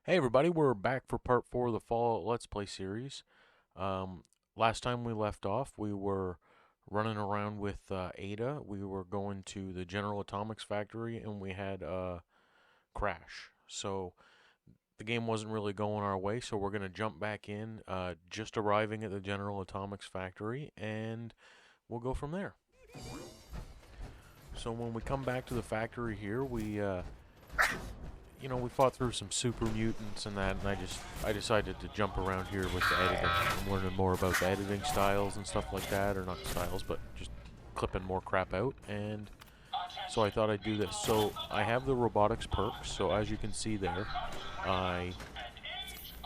Hey everybody, we're back for part 4 of the Fallout Let's Play series. Um, Last time we left off, we were running around with Ada. We were going to the General Atomics factory and we had a crash. So the game wasn't really going our way, so we're going to jump back in, just arriving at the General Atomics factory, and we'll go from there. So when we come back to the factory here, we fought through some super mutants and that, and I decided to jump around here with the editing. I'm learning more about the editing styles and stuff like that, or not styles, but just clipping more crap out, and so I thought I'd do this. So I have the robotics perks, so as you can see there, I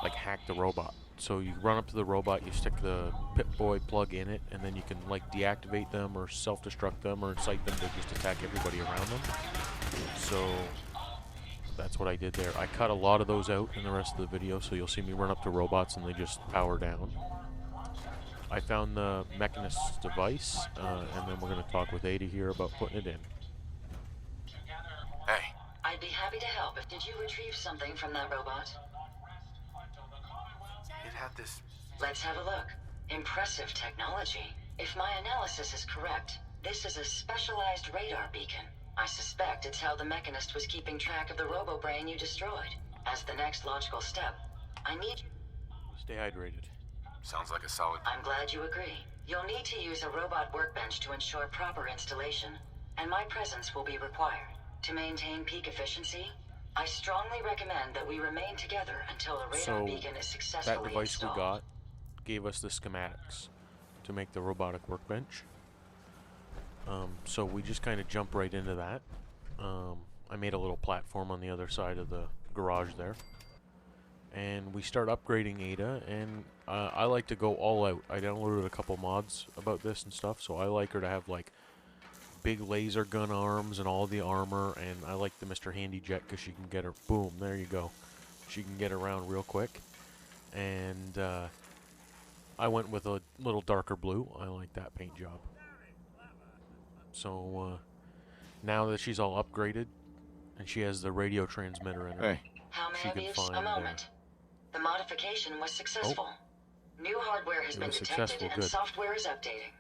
hack the robot. So you run up to the robot, you stick the Pip-Boy plug in it, and then you can deactivate them or self-destruct them or incite them to just attack everybody around them. So that's what I did there. I cut a lot of those out in the rest of the video, so you'll see me run up to robots and they just power down. I found the Mechanist device, and then we're going to talk with Ada here about putting it in. Hey. I'd be happy to help. Did you retrieve something from that robot? It had this... Let's have a look. Impressive technology. If my analysis is correct, this is a specialized radar beacon. I suspect it's how the Mechanist was keeping track of the robo-brain you destroyed. As the next logical step, I need you... Stay hydrated. Sounds like a solid... I'm glad you agree. You'll need to use a robot workbench to ensure proper installation, and my presence will be required. To maintain peak efficiency, I strongly recommend that we remain together until a radar beacon is successfully installed. That device installed. we got gave us the schematics to make the robotic workbench. So we just kind of jump right into that. I made a little platform on the other side of the garage there. And we start upgrading Ada, and I like to go all out. I downloaded a couple mods about this and stuff, so I like her to have big laser gun arms and all the armor, and I like the Mr. Handy Jet because she can get her, boom, there you go. She can get around real quick. And I went with a little darker blue. I like that paint job. So now that she's all upgraded and she has the radio transmitter in her, Hey. How may I be of a moment? The modification was successful. New hardware has been detected and software is updating.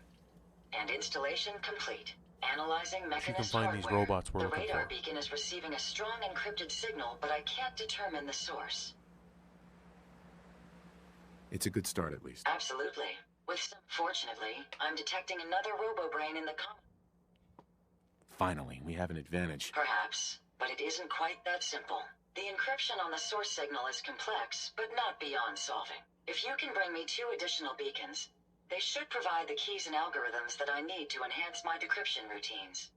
And installation complete. Analyzing Mechanist hardware. These robots we're the looking radar for. beacon is receiving a strong encrypted signal, but I can't determine the source. It's a good start, at least. Absolutely. Fortunately, I'm detecting another robo-brain in the Finally, we have an advantage. Perhaps, but it isn't quite that simple. The encryption on the source signal is complex, but not beyond solving. If you can bring me 2 additional beacons, they should provide the keys and algorithms that I need to enhance my decryption routines.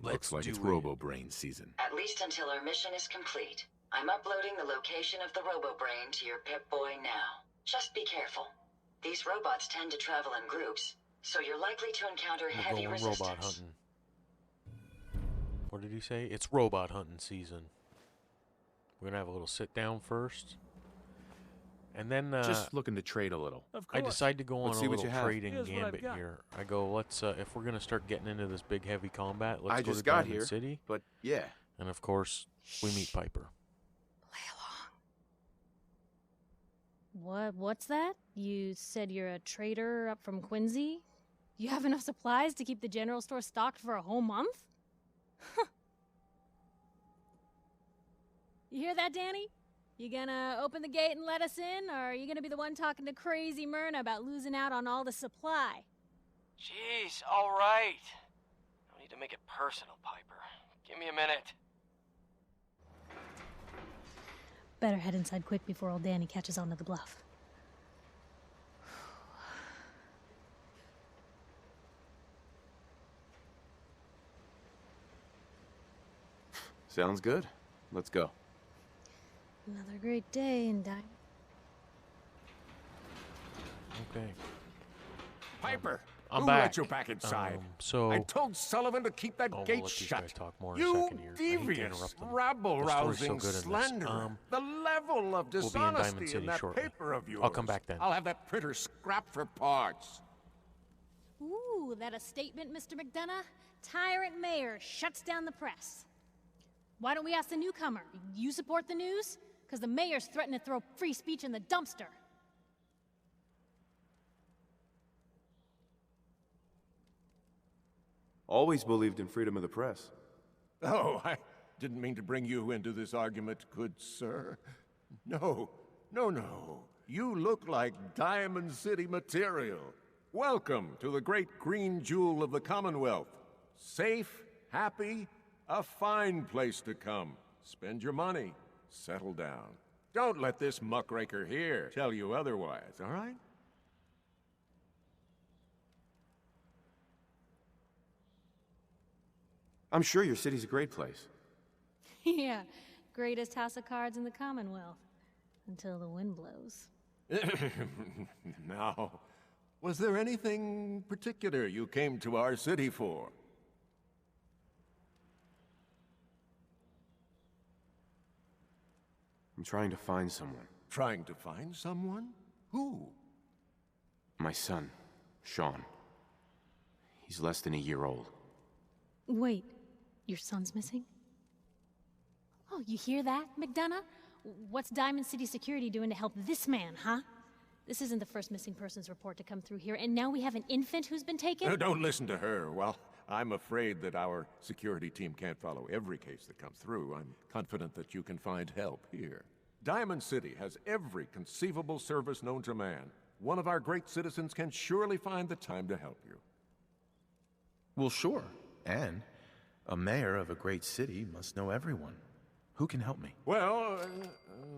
Looks like it's Robo-Brain season. At least until our mission is complete. I'm uploading the location of the Robo-Brain to your Pip-Boy now. Just be careful. These robots tend to travel in groups, so you're likely to encounter heavy resistance. Robot hunting. What did he say? It's robot hunting season. We're gonna have a little sit down first, and then just looking to trade a little. I decide to go on a little trading Here's gambit here. I go, let's if we're gonna start getting into this big heavy combat, let's go to Diamond City. But yeah. And of course, we meet Piper. Play along. What's that? You said you're a trader up from Quincy? You have enough supplies to keep the general store stocked for a whole month? You hear that, Danny? You gonna open the gate and let us in, or are you gonna be the one talking to crazy Myrna about losing out on all the supply? Jeez, all right. No need to make it personal, Piper. Give me a minute. Better head inside quick before old Danny catches on to the bluff. Sounds good. Let's go. Another great day in Diamond. Okay. Piper, I'm who back. let you back inside? So I told Sullivan to keep that we'll gate let these shut. guys talk more in a You second here. I hate to devious, interrupt them. rabble-rousing The story's so good in this. slanderer. The level of We'll be in Diamond dishonesty City in that shortly. paper of yours. I'll come back then. I'll have that printer scrapped for parts. Ooh, that a statement, Mr. McDonough? Tyrant mayor shuts down the press. Why don't we ask the newcomer? You support the news? Because the mayor's threatened to throw free speech in the dumpster. Always believed in freedom of the press. Oh, I didn't mean to bring you into this argument, good sir. No, no. You look like Diamond City material. Welcome to the great green jewel of the Commonwealth. Safe, happy, a fine place to come. Spend your money, settle down. Don't let this muckraker here tell you otherwise, all right? I'm sure your city's a great place. Yeah, greatest house of cards in the Commonwealth. Until the wind blows. Now, was there anything particular you came to our city for? I'm trying to find someone. Trying to find someone? Who? My son, Sean. He's less than a year old. Wait, your son's missing? Oh, you hear that, McDonough? What's Diamond City Security doing to help this man, huh? This isn't the first missing persons report to come through here, and now we have an infant who's been taken? Don't listen to her. Well, I'm afraid that our security team can't follow every case that comes through. I'm confident that you can find help here. Diamond City has every conceivable service known to man. One of our great citizens can surely find the time to help you. Well, sure. And a mayor of a great city must know everyone. Who can help me? Well,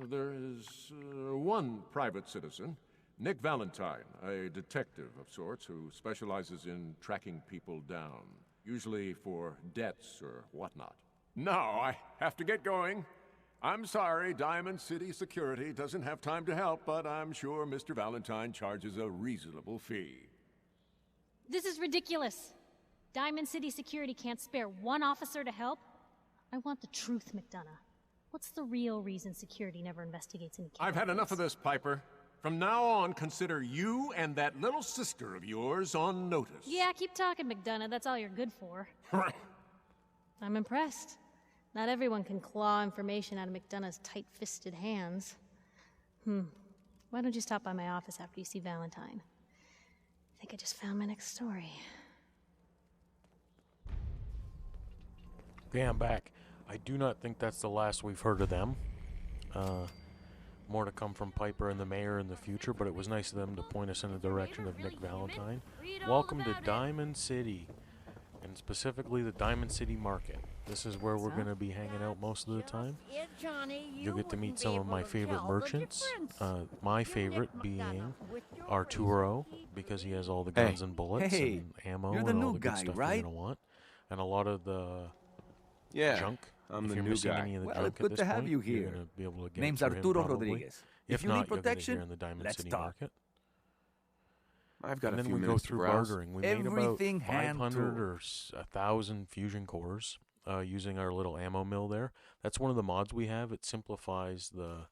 there is one private citizen, Nick Valentine, a detective of sorts who specializes in tracking people down, usually for debts or whatnot. Now, I have to get going. I'm sorry, Diamond City Security doesn't have time to help, but I'm sure Mr. Valentine charges a reasonable fee. This is ridiculous. Diamond City Security can't spare one officer to help. I want the truth, McDonough. What's the real reason security never investigates any cases? I've had enough of this, Piper. From now on, consider you and that little sister of yours on notice. Yeah, keep talking, McDonough. That's all you're good for. I'm impressed. Not everyone can claw information out of McDonough's tight-fisted hands. Why don't you stop by my office after you see Valentine? I think I just found my next story. Okay, I'm back. I do not think that's the last we've heard of them. More to come from Piper and the mayor in the future, but it was nice of them to point us in the direction of Nick Valentine. Welcome to Diamond City, and specifically the Diamond City Market. This is where we're going to be hanging out most of the time. You'll get to meet some of my favorite merchants. My favorite being Arturo, because he has all the guns and bullets and ammo and all the good stuff you're going to want. And a lot of the junk. I'm if the you're new missing guy. any of the Well, junk it's good at this to have point, you you're here. going to be able to get Name's it through him Arturo probably. Rodriguez. If you not, need you're going to protection, here in the Diamond let's City talk. Market. I've got And a then few we go minutes to through browse. bartering. We made about Everything hand 500 tool. or 1,000 fusion cores using our little ammo mill there. That's one of the mods we have. It simplifies the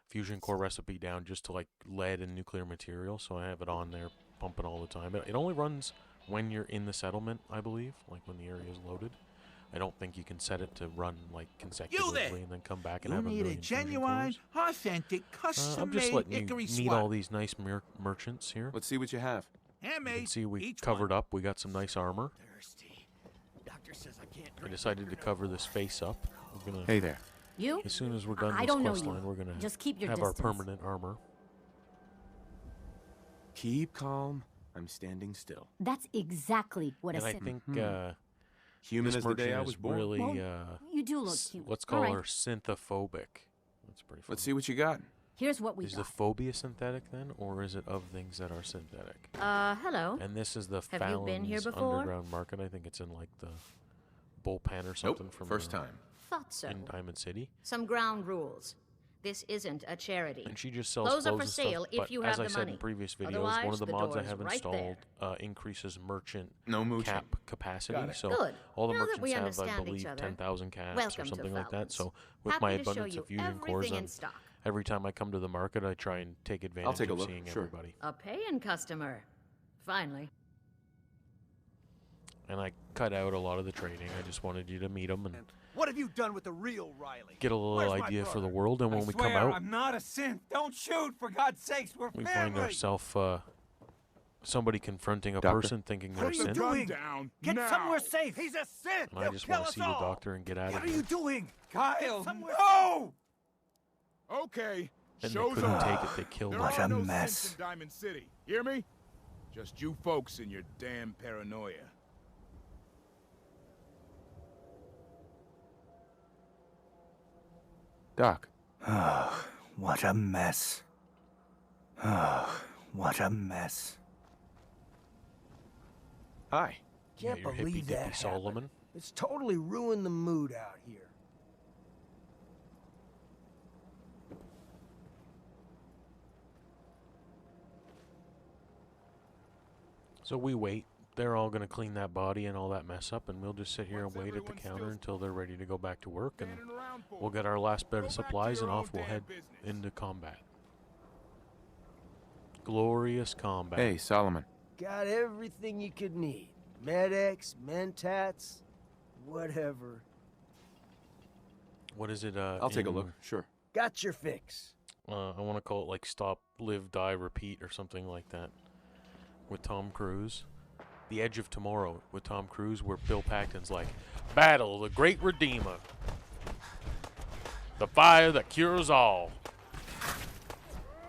fusion core recipe down just to like lead and nuclear material. So I have it on there pumping all the time. It only runs when you're in the settlement, I believe, like when the area is loaded. I don't think you can set it to run like consecutively and then come back and You have a need million a fusion genuine, cores. authentic, I'm just custom-made letting hickory you meet swap. all these nice merchants here. Let's see what you have. You Handmade, can see we each covered one. up. We got some nice armor. Thirsty. Doctor says I can't I drink. decided to cover this face up. We're gonna, Hey there. You? as soon as we're done I this don't know quest you. line, we're gonna Just keep your have distance. our permanent armor. Keep calm. I'm standing still. That's exactly what And I I said. think Human this as the merchant day I is was born. really You do look cute. let's All call right. her synthophobic. That's pretty funny. Let's see what you got. Here's what we Is the got. phobia synthetic then, or is it of things that are synthetic? Hello. And this is the Have you been here Fallon's before? underground market. I think it's in like the bullpen or something from First time. Thought so. in Diamond City. Some ground rules. This isn't a charity. And she just sells Those are clothes for and stuff, sale if but you as have I the said money. in previous videos, Otherwise, one of the the mods I door's have right installed increases merchant No mooching. cap capacity. Got it. So Good. all the Now that merchants we have, I understand each believe, other, 10,000 caps welcome or to something like that. Fallon's. So with Happy my to show abundance you of fusion cores, everything in stock. every time I come to the market, I try and take advantage take a of look, seeing sure. everybody. A paying customer. Finally. And I cut out a lot of the training. I just wanted you to meet him and What have you done with the real Riley? get a little Where's my idea for the brother? world. And when we come out, I'm not a synth. Don't shoot, for God's sakes. We're we family. find ourselves somebody confronting a Doctor? person thinking What they're are you synth. doing? Down Get now. somewhere safe. He's a synth. And I just He'll want to kill see us the all. doctor and get out What of are here. you doing? Kyle, somewhere no! Okay. And they Show's couldn't over. take it. They killed There him. What are a no mess. synths in Diamond City. Hear me? Just you folks and your damn paranoia. Doc, Oh, what a mess. Oh, what a mess. hi. Yeah, Can't your believe hippie that dippy happened. Solomon. It's totally ruined the mood out here. So we wait. They're all gonna clean that body and all that mess up, and we'll just sit here and wait at the counter until they're ready to go back to work, and Standing around for we'll it. get our last bit Go of back to supplies, your and own off we'll damn head business. into combat. Glorious combat. Hey, Solomon. Got everything you could need. Medics, mentats, whatever. What is it? I'll take a look. Sure. Got your fix. I want to call it like Stop, Live, Die, Repeat or something like that. With Tom Cruise. The Edge of Tomorrow with Tom Cruise, where Bill Paxton's like, "Battle the Great Redeemer. The fire that cures all."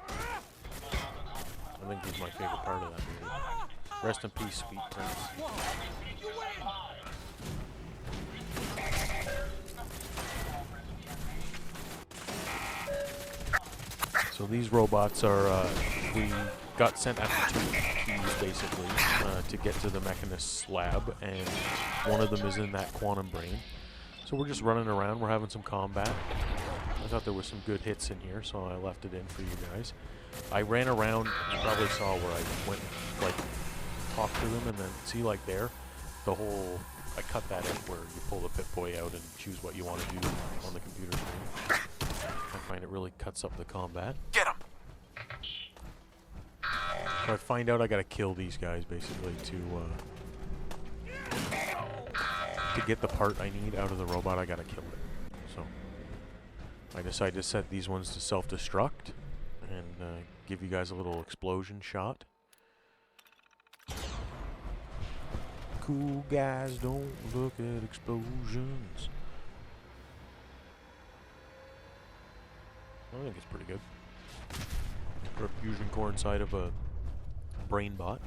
I think he's my favorite part of that movie. Rest in peace, Sweet Prince. So these robots are, we got sent after 2 keys, basically, to get to the Mechanist's lab, and one of them is in that quantum brain. So we're just running around, we're having some combat. I thought there was some good hits in here, so I left it in for you guys. I ran around, you probably saw where I went, like, talked to them, and then, see, like there, the whole, I cut that out where you pull the Pip-Boy out and choose what you want to do on the computer screen. I find it really cuts up the combat. Get him! So I find out I gotta kill these guys, basically, to get the part I need out of the robot. I gotta kill it. So I decided to set these ones to self-destruct and give you guys a little explosion shot. Cool guys don't look at explosions. I think it's pretty good. Put a fusion core inside of a brain bot.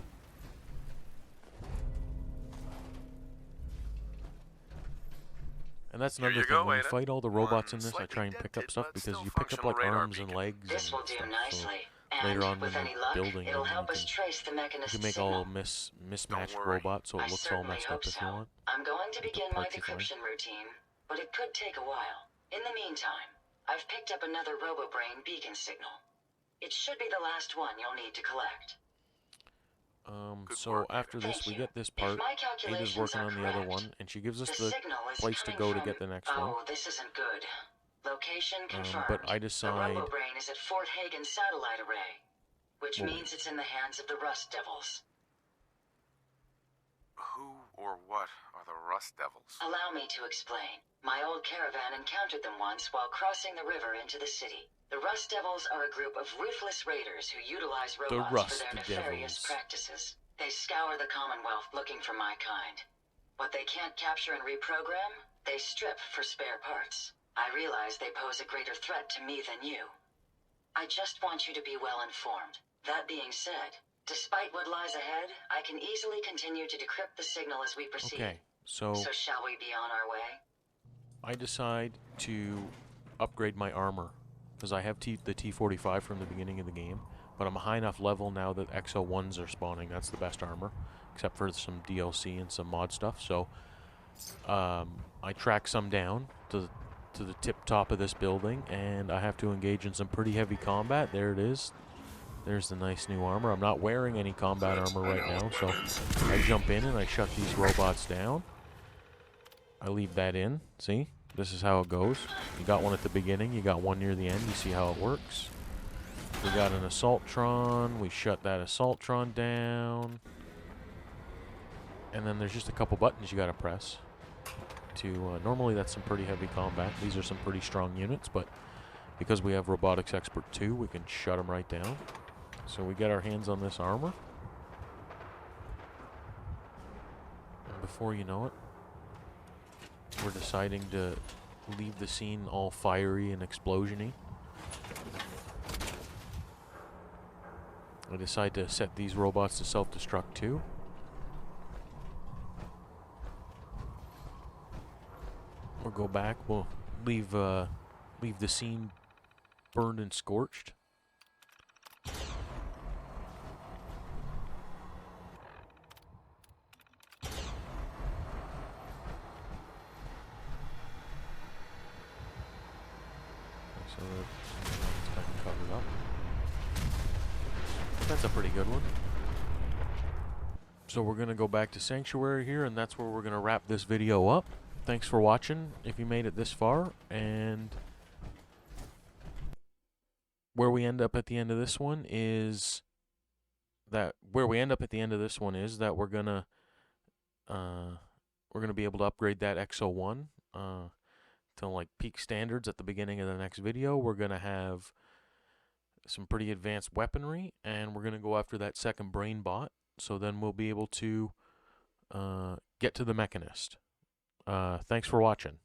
And that's another thing. When you fight all the robots in this, I try and pick up stuff because you pick up like arms and legs. This will do stuff, nicely. so later on And when with any you're luck, building it'll them, help you us can, trace the Mechanist you can make signal. all mismatched robots, so it I looks all certainly messed hope up if so. you want. I'm going to With the begin my parts you find. decryption routine, but it could take a while. In the meantime, I've picked up another RoboBrain beacon signal. It should be the last one you'll need to collect. So after this, we get this part. Ada's working on the other one, and she gives us the signal is place to coming go to from- get the next one. Oh, this isn't good. Location confirmed. But I The decide, RoboBrain is at Fort Hagen Satellite Array, which Wait. means it's in the hands of the Rust Devils. Who or what are the Rust Devils? Allow me to explain. My old caravan encountered them once while crossing the river into the city. The Rust Devils are a group of ruthless raiders who utilize robots Rust for their nefarious Devils. practices. They scour the Commonwealth looking for my kind. What they can't capture and reprogram, they strip for spare parts. I realize they pose a greater threat to me than you. I just want you to be well informed. That being said, despite what lies ahead, I can easily continue to decrypt the signal as we proceed. okay, so So shall we be on our way? I decide to upgrade my armor, because I have the T-45 from the beginning of the game, but I'm a high enough level now that XO1s are spawning. That's the best armor, except for some DLC and some mod stuff. So I track some down to the tip top of this building, and I have to engage in some pretty heavy combat. There it is. There's the nice new armor. I'm not wearing any combat armor right now, so I jump in and I shut these robots down. I leave that in. See? This is how it goes. You got one at the beginning, you got one near the end. You see how it works. We got an Assaultron. We shut that Assaultron down. And then there's just a couple buttons you gotta press to, normally that's some pretty heavy combat. These are some pretty strong units, but because we have Robotics Expert 2, we can shut them right down. So we get our hands on this armor. And before you know it, we're deciding to leave the scene all fiery and explosion-y. I decide to set these robots to self-destruct too. We'll go back, we'll leave the scene burned and scorched. So it's kind of covered up. That's a pretty good one. So we're going to go back to Sanctuary here, and that's where we're going to wrap this video up. Thanks for watching if you made it this far, and where we end up at the end of this one is that we're gonna be able to upgrade that XO1 to like peak standards at the beginning of the next video. We're gonna have some pretty advanced weaponry, and we're gonna go after that second brain bot. So then we'll be able to get to the Mechanist. Thanks for watching.